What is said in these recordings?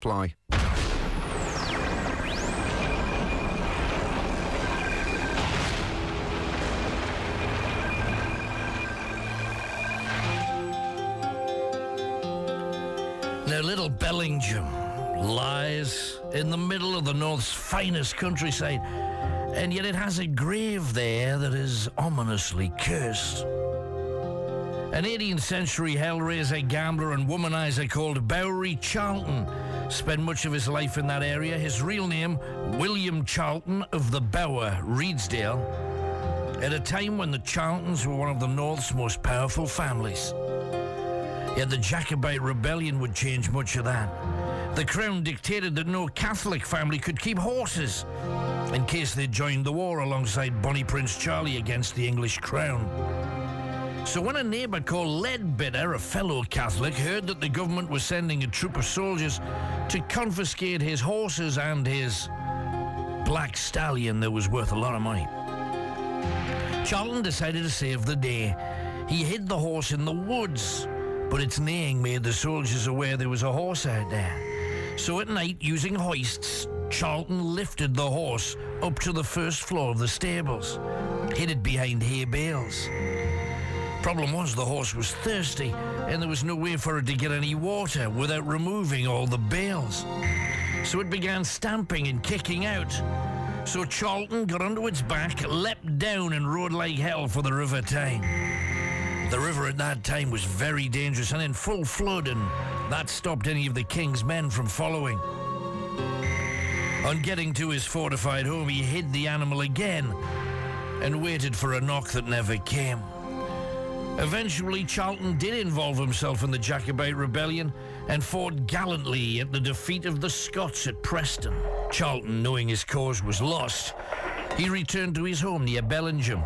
Fly. Now, little Bellingham lies in the middle of the North's finest countryside, and yet it has a grave there that is ominously cursed. An 18th century hellraiser, gambler and womanizer called Bowery Charlton spent much of his life in that area. His real name, William Charlton of the Bower, Reedsdale, at a time when the Charltons were one of the North's most powerful families. Yet the Jacobite rebellion would change much of that. The Crown dictated that no Catholic family could keep horses in case they joined the war alongside Bonnie Prince Charlie against the English Crown. So when a neighbour called Leadbitter, a fellow Catholic, heard that the government was sending a troop of soldiers to confiscate his horses and his black stallion that was worth a lot of money, Charlton decided to save the day. He hid the horse in the woods, but its neighing made the soldiers aware there was a horse out there. So at night, using hoists, Charlton lifted the horse up to the first floor of the stables, hid it behind hay bales. Problem was, the horse was thirsty, and there was no way for it to get any water without removing all the bales. So it began stamping and kicking out. So Charlton got onto its back, leapt down, and rode like hell for the River Tyne. The river at that time was very dangerous and in full flood, and that stopped any of the king's men from following. On getting to his fortified home, he hid the animal again and waited for a knock that never came. Eventually, Charlton did involve himself in the Jacobite rebellion and fought gallantly at the defeat of the Scots at Preston. Charlton, knowing his cause was lost, he returned to his home near Bellingham.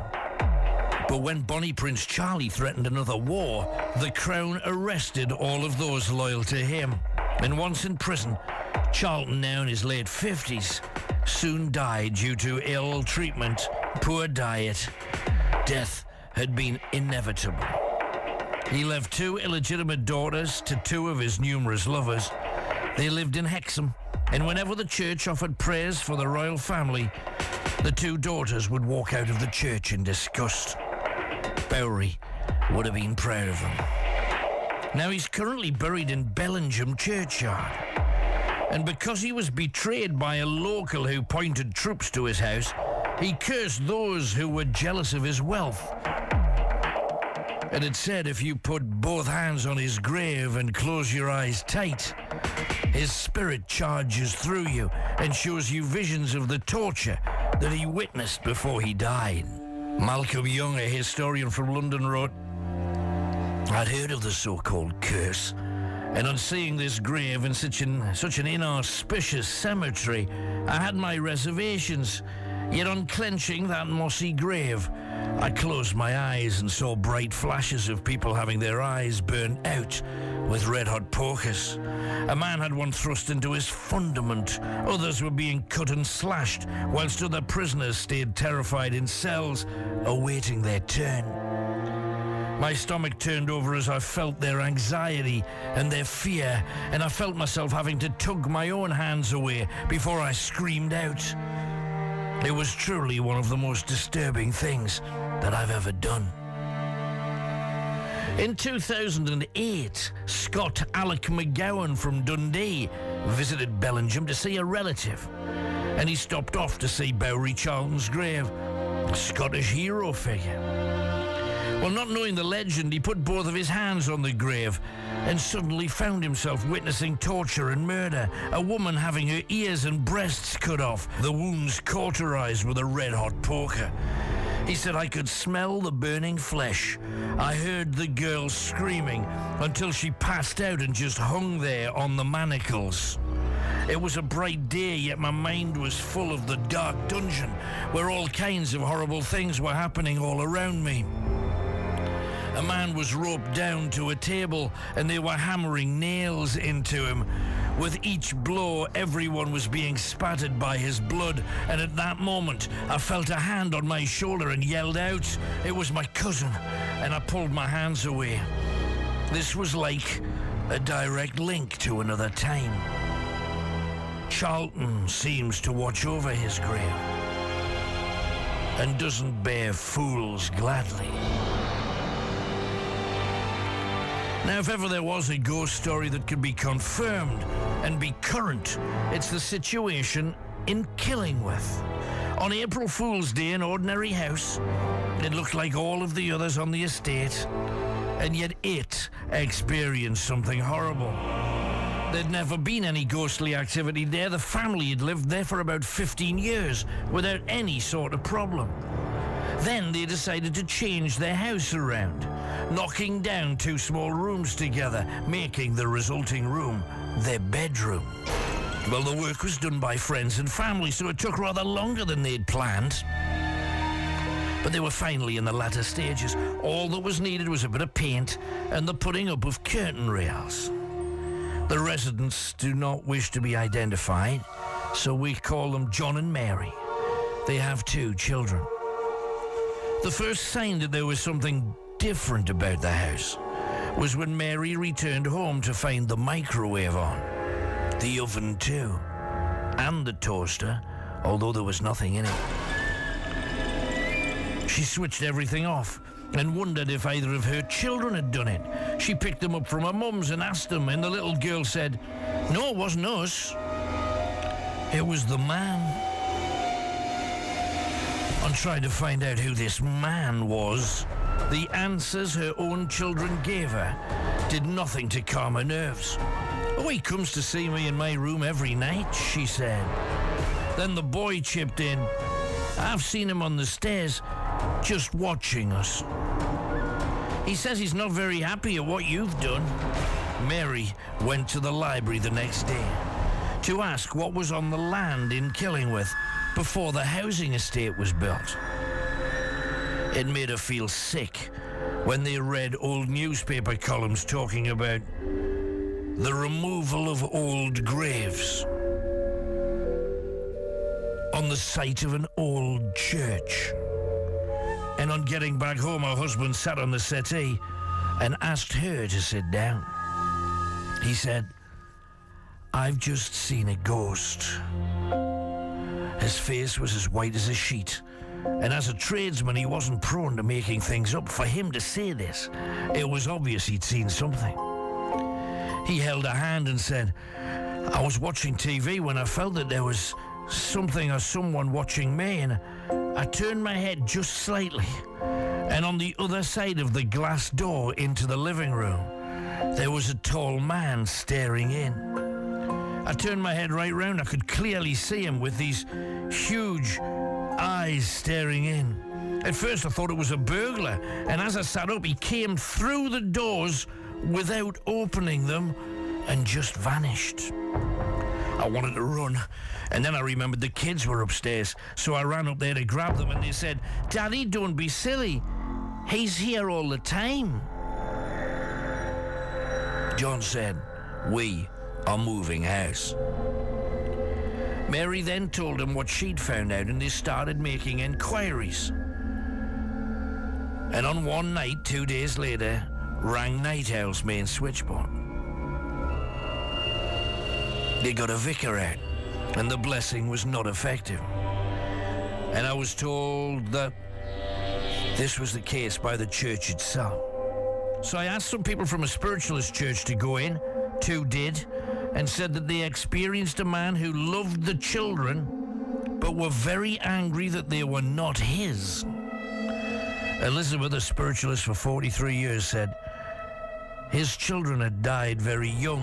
But when Bonnie Prince Charlie threatened another war, the Crown arrested all of those loyal to him. And once in prison, Charlton, now in his late 50s, soon died due to ill treatment, poor diet. Death had been inevitable. He left 2 illegitimate daughters to 2 of his numerous lovers. They lived in Hexham, and whenever the church offered prayers for the royal family, the 2 daughters would walk out of the church in disgust. Bowery would have been proud of them. Now he's currently buried in Bellingham churchyard, and because he was betrayed by a local who pointed troops to his house, he cursed those who were jealous of his wealth. And it said if you put both hands on his grave and close your eyes tight, his spirit charges through you and shows you visions of the torture that he witnessed before he died. Malcolm Young, a historian from London, wrote, I'd heard of the so-called curse, and on seeing this grave in such an inauspicious cemetery, I had my reservations. Yet on clenching that mossy grave, I closed my eyes and saw bright flashes of people having their eyes burned out with red-hot pokers. A man had one thrust into his fundament. Others were being cut and slashed, whilst other prisoners stayed terrified in cells, awaiting their turn. My stomach turned over as I felt their anxiety and their fear, and I felt myself having to tug my own hands away before I screamed out. It was truly one of the most disturbing things that I've ever done. In 2008, Scott Alec McGowan from Dundee visited Bellingham to see a relative, and he stopped off to see Bowery Charlton's grave, a Scottish hero figure. Well, not knowing the legend, he put both of his hands on the grave and suddenly found himself witnessing torture and murder. A woman having her ears and breasts cut off, the wounds cauterized with a red-hot poker. He said, I could smell the burning flesh. I heard the girl screaming until she passed out and just hung there on the manacles. It was a bright day, yet my mind was full of the dark dungeon where all kinds of horrible things were happening all around me. A man was roped down to a table and they were hammering nails into him. With each blow, everyone was being spattered by his blood, and at that moment, I felt a hand on my shoulder and yelled out. It was my cousin, and I pulled my hands away. This was like a direct link to another time. Charlton seems to watch over his grave and doesn't bear fools gladly. Now, if ever there was a ghost story that could be confirmed and be current, it's the situation in Killingworth. On April Fool's Day, an ordinary house. It looked like all of the others on the estate, and yet it experienced something horrible. There'd never been any ghostly activity there. The family had lived there for about 15 years without any sort of problem. Then they decided to change their house around, knocking down 2 small rooms together, making the resulting room their bedroom. Well, the work was done by friends and family, so it took rather longer than they'd planned. But they were finally in the latter stages. All that was needed was a bit of paint and the putting up of curtain rails. The residents do not wish to be identified, so we call them John and Mary. They have 2 children. The first sign that there was something different about the house was when Mary returned home to find the microwave on, the oven too, and the toaster, although there was nothing in it. She switched everything off and wondered if either of her children had done it. She picked them up from her mum's and asked them, and the little girl said, "No, it wasn't us. It was the man." On trying to find out who this man was, the answers her own children gave her did nothing to calm her nerves. "Oh, he comes to see me in my room every night," she said. Then the boy chipped in, "I've seen him on the stairs, just watching us. He says he's not very happy at what you've done." Mary went to the library the next day to ask what was on the land in Killingworth before the housing estate was built. It made her feel sick when they read old newspaper columns talking about the removal of old graves on the site of an old church. And on getting back home, her husband sat on the settee and asked her to sit down. He said, "I've just seen a ghost." His face was as white as a sheet, and as a tradesman, he wasn't prone to making things up. For him to say this, it was obvious he'd seen something. He held her hand and said, "I was watching TV when I felt that there was something or someone watching me, and I turned my head just slightly, and on the other side of the glass door into the living room, there was a tall man staring in. I turned my head right round. I could clearly see him with these huge eyes staring in. At first I thought it was a burglar, and as I sat up, he came through the doors without opening them and just vanished. I wanted to run, and then I remembered the kids were upstairs, so I ran up there to grab them, and they said, 'Daddy, don't be silly. He's here all the time.'" John said, "We are moving house." Mary then told him what she'd found out, and they started making inquiries. And on one night, 2 days later, rang Night Owl's main switchboard. They got a vicar out, and the blessing was not effective. And I was told that this was the case by the church itself. So I asked some people from a spiritualist church to go in. 2 did, and said that they experienced a man who loved the children, but were very angry that they were not his. Elizabeth, a spiritualist for 43 years, said his children had died very young,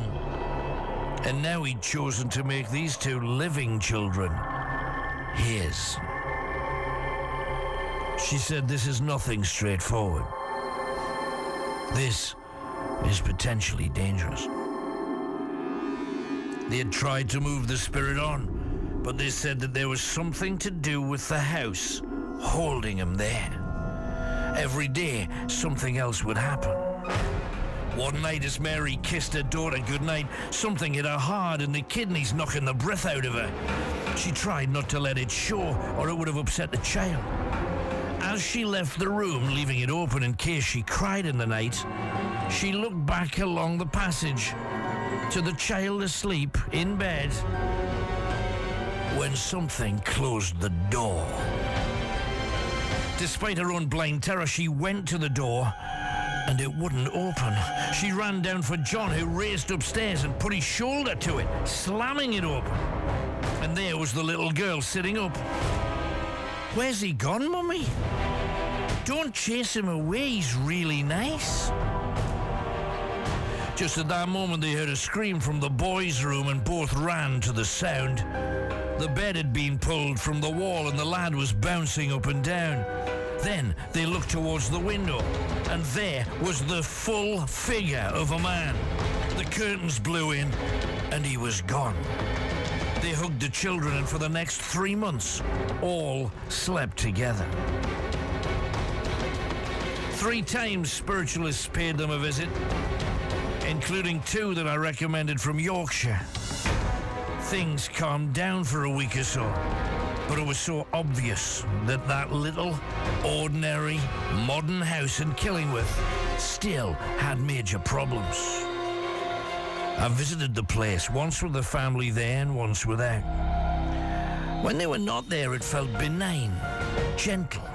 and now he'd chosen to make these 2 living children his. She said this is nothing straightforward. This is potentially dangerous. They had tried to move the spirit on, but they said that there was something to do with the house holding him there. Every day, something else would happen. One night as Mary kissed her daughter goodnight, something hit her hard and the kidneys knocking the breath out of her. She tried not to let it show, or it would have upset the child. As she left the room, leaving it open in case she cried in the night, she looked back along the passage to the child asleep in bed when something closed the door. Despite her own blind terror, she went to the door and it wouldn't open. She ran down for John, who raced upstairs and put his shoulder to it, slamming it open. And there was the little girl sitting up. "Where's he gone, Mummy? Don't chase him away, he's really nice." Just at that moment, they heard a scream from the boys' room and both ran to the sound. The bed had been pulled from the wall and the lad was bouncing up and down. Then they looked towards the window, and there was the full figure of a man. The curtains blew in, and he was gone. They hugged the children, and for the next 3 months, all slept together. 3 times spiritualists paid them a visit, including 2 that I recommended from Yorkshire. Things calmed down for a week or so, but it was so obvious that that little, ordinary, modern house in Killingworth still had major problems. I visited the place, once with the family there and once without. When they were not there, it felt benign, gentle,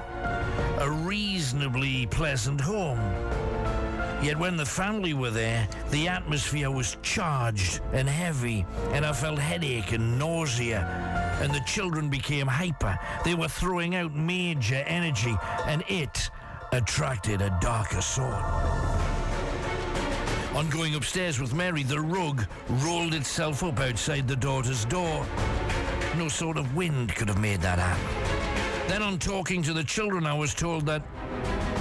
a reasonably pleasant home. Yet when the family were there, the atmosphere was charged and heavy, and I felt headache and nausea, and the children became hyper. They were throwing out major energy, and it attracted a darker sort. On going upstairs with Mary, the rug rolled itself up outside the daughter's door. No sort of wind could have made that happen. Then on talking to the children, I was told that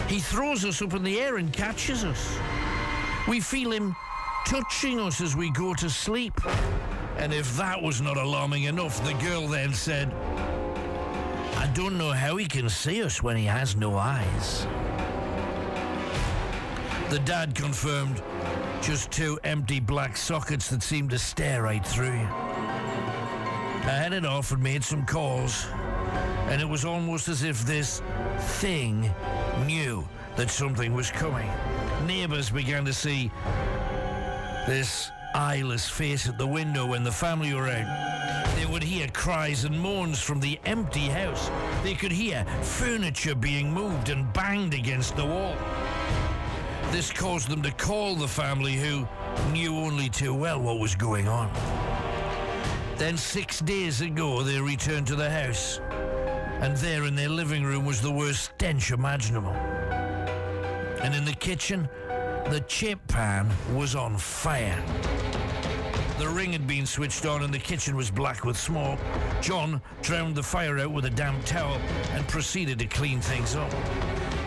he throws us up in the air and catches us. We feel him touching us as we go to sleep. And if that was not alarming enough, the girl then said, "I don't know how he can see us when he has no eyes." The dad confirmed just 2 empty black sockets that seemed to stare right through you. I headed off and made some calls, and it was almost as if this thing knew that something was coming. Neighbours began to see this eyeless face at the window when the family were out. They would hear cries and moans from the empty house. They could hear furniture being moved and banged against the wall. This caused them to call the family, who knew only too well what was going on. Then 6 days ago, they returned to the house, and there in their living room was the worst stench imaginable. And in the kitchen, the chip pan was on fire. The ring had been switched on and the kitchen was black with smoke. John drowned the fire out with a damp towel and proceeded to clean things up.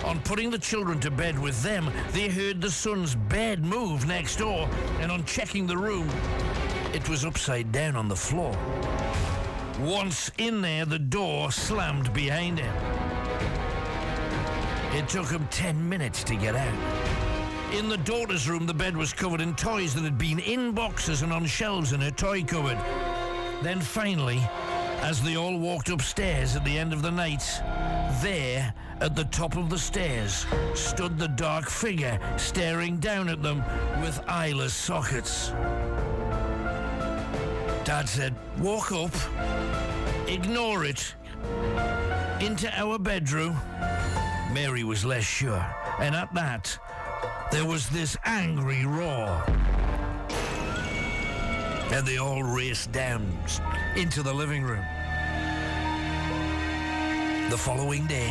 On putting the children to bed with them, they heard the son's bed move next door, and on checking the room, it was upside down on the floor. Once in there, the door slammed behind him. It took him 10 minutes to get out. In the daughter's room, the bed was covered in toys that had been in boxes and on shelves in her toy cupboard. Then finally, as they all walked upstairs at the end of the night, there, at the top of the stairs, stood the dark figure staring down at them with eyeless sockets. Dad said, "Walk up, ignore it, into our bedroom." Mary was less sure, and at that, there was this angry roar. And they all raced down into the living room. The following day,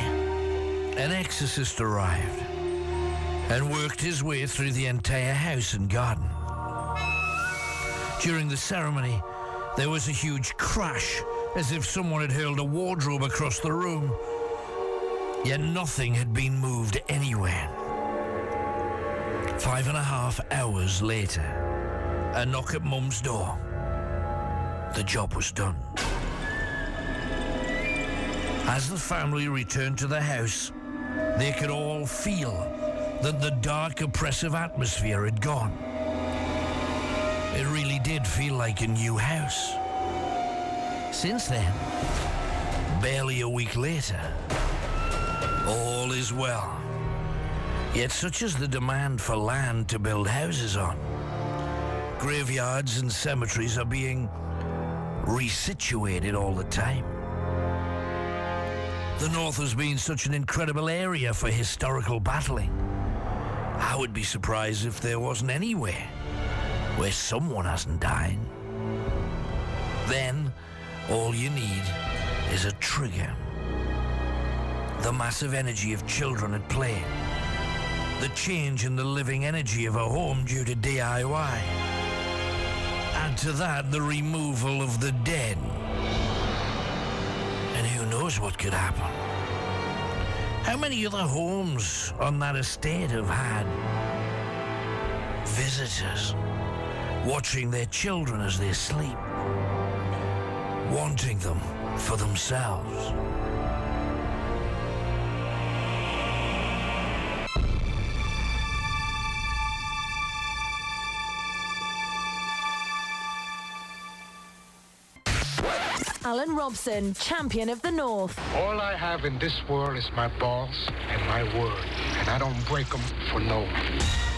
an exorcist arrived and worked his way through the entire house and garden. During the ceremony, there was a huge crash, as if someone had hurled a wardrobe across the room. Yet nothing had been moved anywhere. 5.5 hours later, a knock at Mum's door. The job was done. As the family returned to the house, they could all feel that the dark, oppressive atmosphere had gone. It really did feel like a new house. Since then, barely a week later, all is well. Yet such is the demand for land to build houses on. Graveyards and cemeteries are being resituated all the time. The North has been such an incredible area for historical battling. I would be surprised if there wasn't anywhere where someone hasn't died. Then, all you need is a trigger. The massive energy of children at play. The change in the living energy of a home due to DIY. Add to that the removal of the dead. And who knows what could happen? How many other homes on that estate have had visitors watching their children as they sleep, wanting them for themselves? Alan Robson, champion of the North. All I have in this world is my balls and my word, and I don't break them for no one.